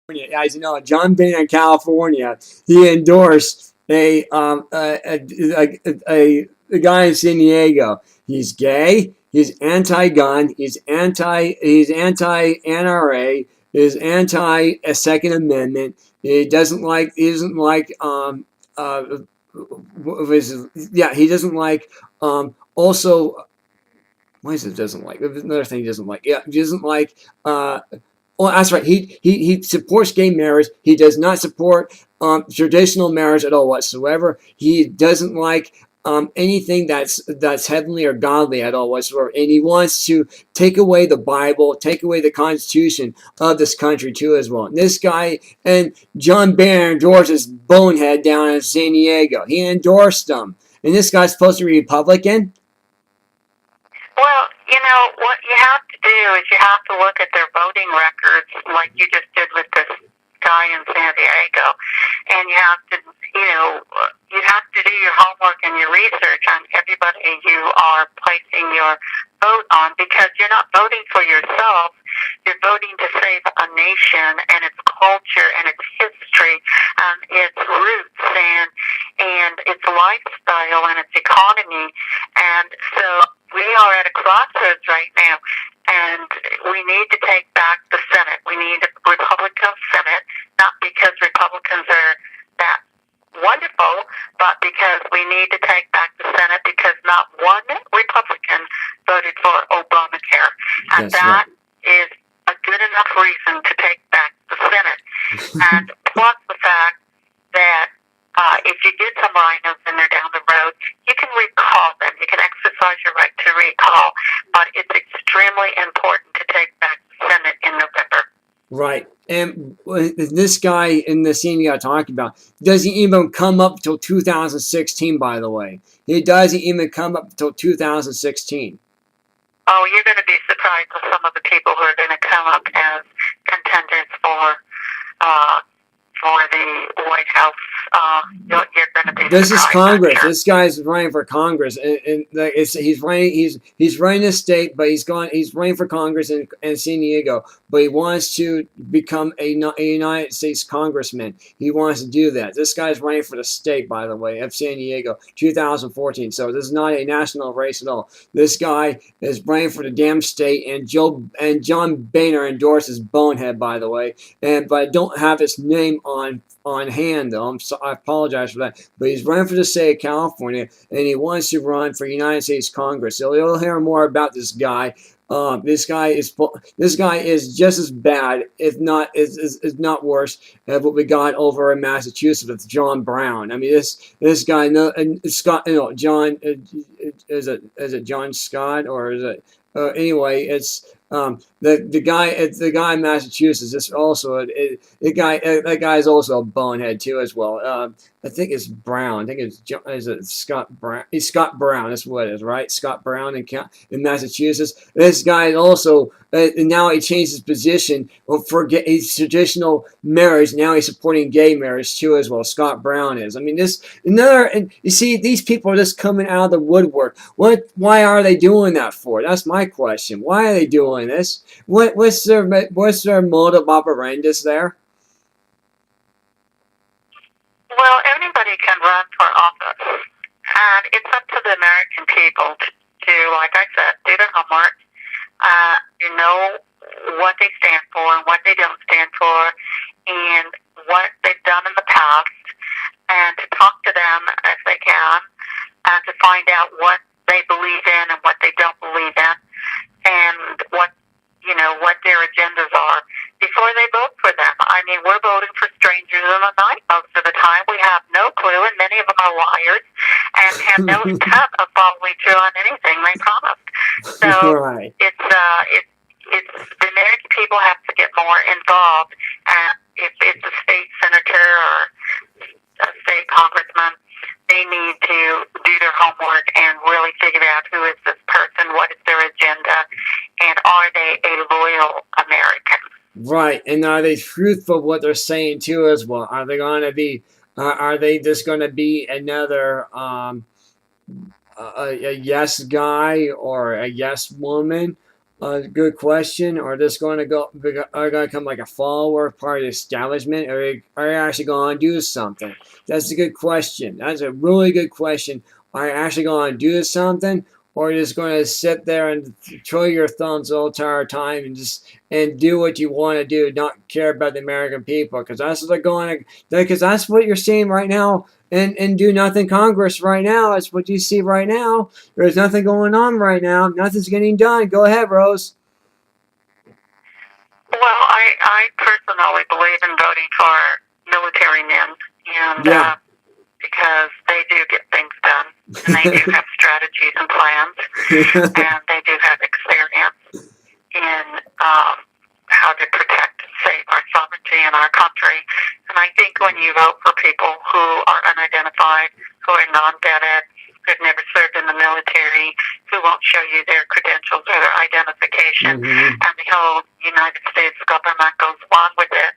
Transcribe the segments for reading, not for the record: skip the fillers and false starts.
As you know, John Boehner in California, he endorsed a guy in San Diego. He's gay. He's anti-gun. He's anti NRA. He's anti a Second Amendment. He doesn't like yeah, he doesn't like also. Why is it doesn't like? There's another thing he doesn't like. Yeah, he doesn't like oh, that's right. He supports gay marriage. He does not support traditional marriage at all whatsoever. He doesn't like anything that's heavenly or godly at all whatsoever. And he wants to take away the Bible, take away the Constitution of this country too as well. And this guy and John Boehner endorsed this bonehead down in San Diego. He endorsed them. And this guy's supposed to be Republican. Well, what you have to do is you have to look at their voting records like you just did with this guy in San Diego. And you have to, you have to do your homework and your research on everybody you are placing your vote on, because you're not voting for yourself. You're voting to save a nation and its culture and its history, its roots and its lifestyle and its economy. And so we are at a crossroads right now, and we need to take back the Senate. We need a Republican Senate, not because Republicans are that wonderful, but because we need to take back the Senate, because not one Republican voted for Obamacare. And that is a good enough reason to take back the Senate. And plus the fact that if you get some rhinos and they're down the road, you can recall them. You can exercise your right to recall. But it's extremely important to take back the Senate in November. Right. And this guy in the scene you got talking about doesn't even come up till 2016, by the way. He doesn't even come up till 2016. Oh, you're going to be surprised with some of the people who are going to come up as contenders for the White House. You're going to be This is surprised, Congress. sure. This guy's running for Congress, and he's running a state, but he's running for Congress in San Diego. But he wants to become a United States congressman. He wants to do that. This guy's running for the state, by the way, of San Diego, 2014. So this is not a national race at all. This guy is running for the damn state, and John Boehner endorses bonehead, by the way. But I don't have his name on hand, though. I apologize for that. But he's running for the state of California, and he wants to run for United States Congress. So you'll hear more about this guy. This guy is just as bad, if not is not worse, than what we got over in Massachusetts with John Brown. I mean, this guy, John, is it John Scott, or is it? Anyway, it's the guy in Massachusetts. This also that guy is also a bonehead too as well. I think it's Brown. I think is it Scott Brown? He's Scott Brown. That's what it is, right? Scott Brown in Massachusetts. This guy also now he changed his position for his traditional marriage. Now he's supporting gay marriage too as well. Scott Brown is. I mean, and you see, these people are just coming out of the woodwork. Why are they doing that for? That's my question. Why are they doing this? What's their modus operandi there? Well, anybody can run for office, and it's up to the American people to, like I said, do their homework, know what they stand for and what they don't stand for, and what they've done in the past, and to talk to them if they can, and to find out what they believe in and what they don't believe in, and what their agendas are before they vote for them. I mean, we're voting for strangers in the night most of the time. We have no clue, and many of them are liars and have no intent of following through on anything they promised. So right. it's the American people have to get more involved. And if it's a state senator or a state congressman, they need to do their homework and really figure out who is this person, what is their agenda, and are they a loyal American? Right, and are they truthful what they're saying too as well? Are they going to be? Are they just going to be another a yes guy or a yes woman, Good question. Are just going to go? Are going to come like a follower part of the establishment, or are you actually going to do something? That's a good question. That's a really good question. Are you actually going to do something, or are you just going to sit there and twirl your thumbs the entire time and just and do what you want to do, not care about the American people? Because that's what they're going to. Because that's what you're seeing right now. And do nothing Congress right now. That's what you see right now. There's nothing going on right now. Nothing's getting done. Go ahead, Rose. Well, I personally believe in voting for military men, and Yeah. because they do get things done, and they do have strategies and plans, and they do have experience in how to protect and save our sovereignty and our country. And I think when you vote for people who are unidentified, who are non-vetted, who've never served in the military, who won't show you their credentials or their identification, and the whole United States government goes along with it,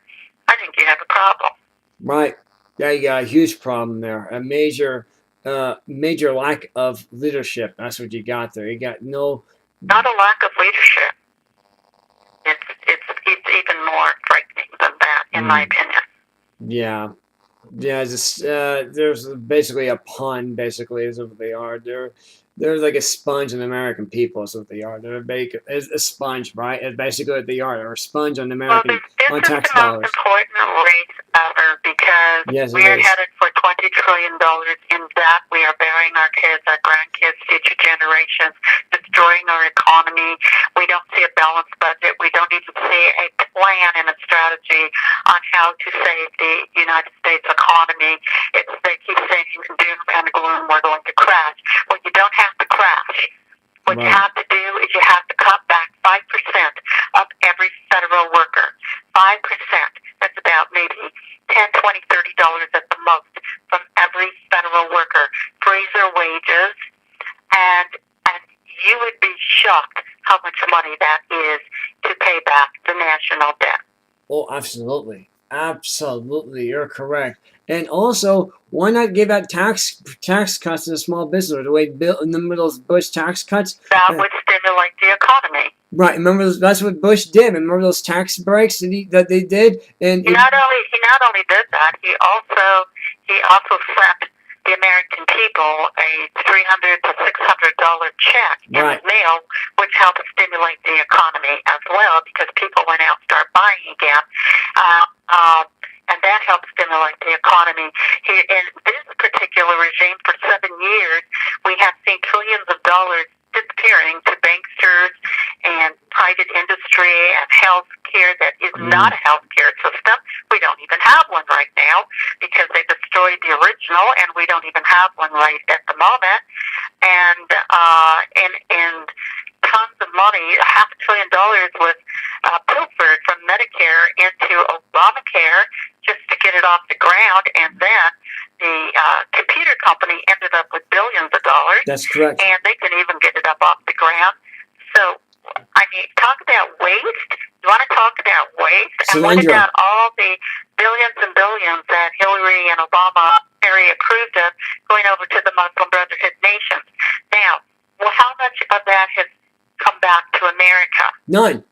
I think you have a problem. Right. Yeah, you got a huge problem there. A major lack of leadership. That's what you got there. You got no. Not a lack of leadership. It's even more frightening than that, in my opinion. Yeah. Yeah, just there's basically a pun. Basically, is what they are. They're like a sponge on the American people. Is what they are. They're a sponge, right? It's basically what they are. They're a sponge on American on tax This is the most dollars. important race ever because Yes, we are is. headed for $20 trillion in debt. We are burying our kids, our grandkids, future generations, destroying our economy. We don't see a balanced budget. We don't even see a plan and a strategy on how to save the United States economy. They keep saying doom and gloom, we're going to crash. Well, you don't have to crash. What you have to do is you have to cut back 5% of every federal worker. 5%. That's about maybe $10, $20, $30 at the most from every federal worker. Freeze their wages, and you would be shocked how much money that is to pay back the national debt. Oh, absolutely. Absolutely. You're correct. And also, why not give out tax cuts to the small business? The way Bill in the middle of Bush tax cuts. That would stimulate the economy. Right. Remember that's what Bush did. Remember those tax breaks that they did. And he not only did that, he also sent the American people a $300 to $600 check in the mail, which helped stimulate the economy as well because people went out and started buying again. And that helped stimulate the economy. In this particular regime, for 7 years, we have seen trillions of dollars disappearing to banksters and private industry and health care that is not a health care system. We don't even have one right now because they destroyed the original, and we don't even have one right at the moment. And tons of money, $500 billion was pilfered from Medicare into Obamacare just to get it off the ground, and then the computer company ended up with billions of dollars. That's correct. And they can even get it up off the ground. So, I mean, talk about waste. You want to talk about waste? And what about all the billions and billions that Hillary and Obama approved of going over to the Muslim Brotherhood nations? Now, well, how much of that has come back to America? None.